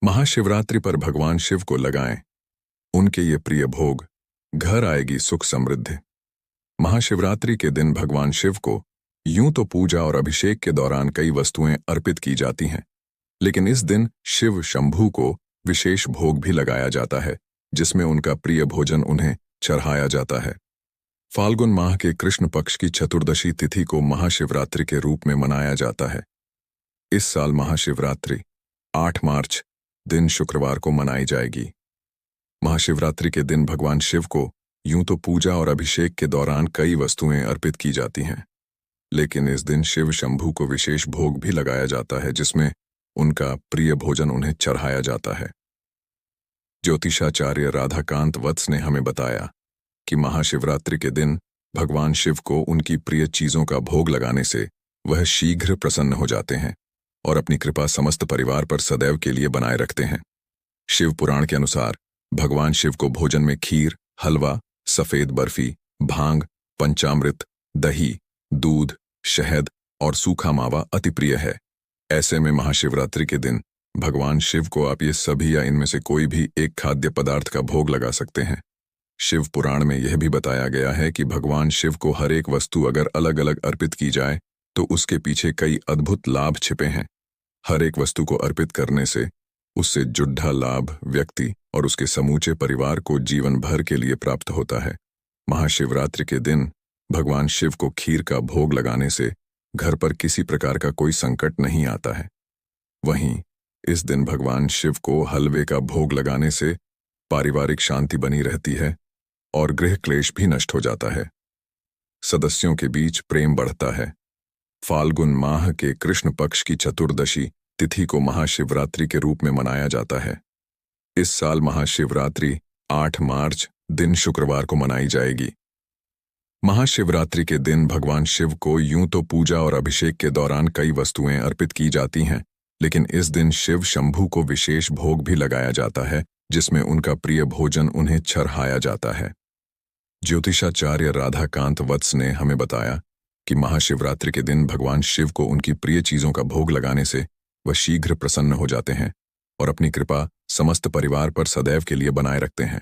महाशिवरात्रि पर भगवान शिव को लगाएं उनके ये प्रिय भोग, घर आएगी सुख समृद्धि। महाशिवरात्रि के दिन भगवान शिव को यूं तो पूजा और अभिषेक के दौरान कई वस्तुएं अर्पित की जाती हैं, लेकिन इस दिन शिव शंभू को विशेष भोग भी लगाया जाता है, जिसमें उनका प्रिय भोजन उन्हें चढ़ाया जाता है। फाल्गुन माह के कृष्ण पक्ष की चतुर्दशी तिथि को महाशिवरात्रि के रूप में मनाया जाता है। इस साल महाशिवरात्रि 8 मार्च दिन शुक्रवार को मनाई जाएगी। महाशिवरात्रि के दिन भगवान शिव को यूं तो पूजा और अभिषेक के दौरान कई वस्तुएं अर्पित की जाती हैं, लेकिन इस दिन शिव शंभू को विशेष भोग भी लगाया जाता है, जिसमें उनका प्रिय भोजन उन्हें चढ़ाया जाता है। ज्योतिषाचार्य राधाकांत वत्स ने हमें बताया कि महाशिवरात्रि के दिन भगवान शिव को उनकी प्रिय चीजों का भोग लगाने से वह शीघ्र प्रसन्न हो जाते हैं और अपनी कृपा समस्त परिवार पर सदैव के लिए बनाए रखते हैं। शिव पुराण के अनुसार भगवान शिव को भोजन में खीर, हलवा, सफेद बर्फी, भांग, पंचामृत, दही, दूध, शहद और सूखा मावा अति प्रिय है। ऐसे में महाशिवरात्रि के दिन भगवान शिव को आप ये सभी या इनमें से कोई भी एक खाद्य पदार्थ का भोग लगा सकते हैं। शिव पुराण में यह भी बताया गया है कि भगवान शिव को हर एक वस्तु अगर अलग अलग अर्पित की जाए तो उसके पीछे कई अद्भुत लाभ छिपे हैं। हर एक वस्तु को अर्पित करने से उससे जुड़ा लाभ व्यक्ति और उसके समूचे परिवार को जीवन भर के लिए प्राप्त होता है। महाशिवरात्रि के दिन भगवान शिव को खीर का भोग लगाने से घर पर किसी प्रकार का कोई संकट नहीं आता है। वहीं इस दिन भगवान शिव को हलवे का भोग लगाने से पारिवारिक शांति बनी रहती है और गृह क्लेश भी नष्ट हो जाता है। सदस्यों के बीच प्रेम बढ़ता है। फाल्गुन माह के कृष्ण पक्ष की चतुर्दशी तिथि को महाशिवरात्रि के रूप में मनाया जाता है। इस साल महाशिवरात्रि 8 मार्च दिन शुक्रवार को मनाई जाएगी। महाशिवरात्रि के दिन भगवान शिव को यूं तो पूजा और अभिषेक के दौरान कई वस्तुएं अर्पित की जाती हैं, लेकिन इस दिन शिव शंभू को विशेष भोग भी लगाया जाता है, जिसमें उनका प्रिय भोजन उन्हें चढ़ाया जाता है। ज्योतिषाचार्य राधाकांत वत्स ने हमें बताया कि महाशिवरात्रि के दिन भगवान शिव को उनकी प्रिय चीजों का भोग लगाने से वह शीघ्र प्रसन्न हो जाते हैं और अपनी कृपा समस्त परिवार पर सदैव के लिए बनाए रखते हैं।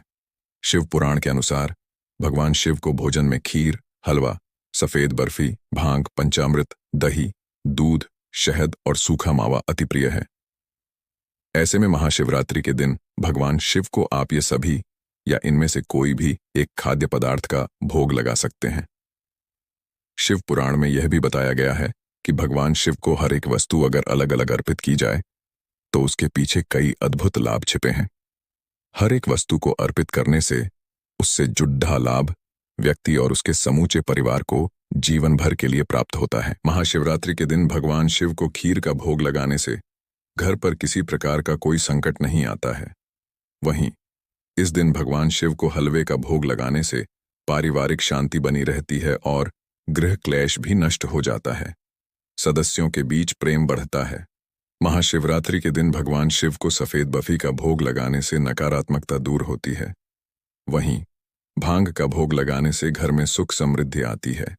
शिव पुराण के अनुसार भगवान शिव को भोजन में खीर, हलवा, सफेद बर्फी, भांग, पंचामृत, दही, दूध, शहद और सूखा मावा अति प्रिय है। ऐसे में महाशिवरात्रि के दिन भगवान शिव को आप ये सभी या इनमें से कोई भी एक खाद्य पदार्थ का भोग लगा सकते हैं। शिव पुराण में यह भी बताया गया है कि भगवान शिव को हर एक वस्तु अगर अलग अलग अर्पित की जाए तो उसके पीछे कई अद्भुत लाभ छिपे हैं। हर एक वस्तु को अर्पित करने से उससे जुड़ा लाभ व्यक्ति और उसके समूचे परिवार को जीवन भर के लिए प्राप्त होता है। महाशिवरात्रि के दिन भगवान शिव को खीर का भोग लगाने से घर पर किसी प्रकार का कोई संकट नहीं आता है। वहीं इस दिन भगवान शिव को हलवे का भोग लगाने से पारिवारिक शांति बनी रहती है और गृह क्लेश भी नष्ट हो जाता है। सदस्यों के बीच प्रेम बढ़ता है। महाशिवरात्रि के दिन भगवान शिव को सफेद बर्फी का भोग लगाने से नकारात्मकता दूर होती है। वहीं भांग का भोग लगाने से घर में सुख समृद्धि आती है।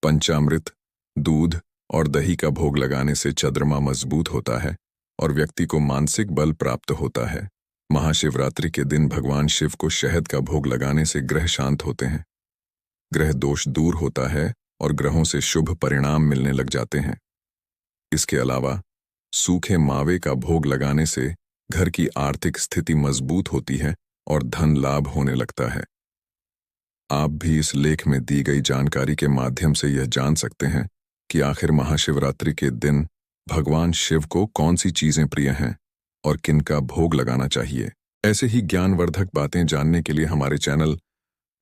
पंचामृत, दूध और दही का भोग लगाने से चंद्रमा मजबूत होता है और व्यक्ति को मानसिक बल प्राप्त होता है। महाशिवरात्रि के दिन भगवान शिव को शहद का भोग लगाने से ग्रह शांत होते हैं, ग्रह दोष दूर होता है और ग्रहों से शुभ परिणाम मिलने लग जाते हैं। इसके अलावा सूखे मावे का भोग लगाने से घर की आर्थिक स्थिति मजबूत होती है और धन लाभ होने लगता है। आप भी इस लेख में दी गई जानकारी के माध्यम से यह जान सकते हैं कि आखिर महाशिवरात्रि के दिन भगवान शिव को कौन सी चीजें प्रिय हैं और किनका भोग लगाना चाहिए। ऐसे ही ज्ञानवर्धक बातें जानने के लिए हमारे चैनल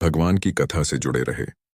भगवान की कथा से जुड़े रहे।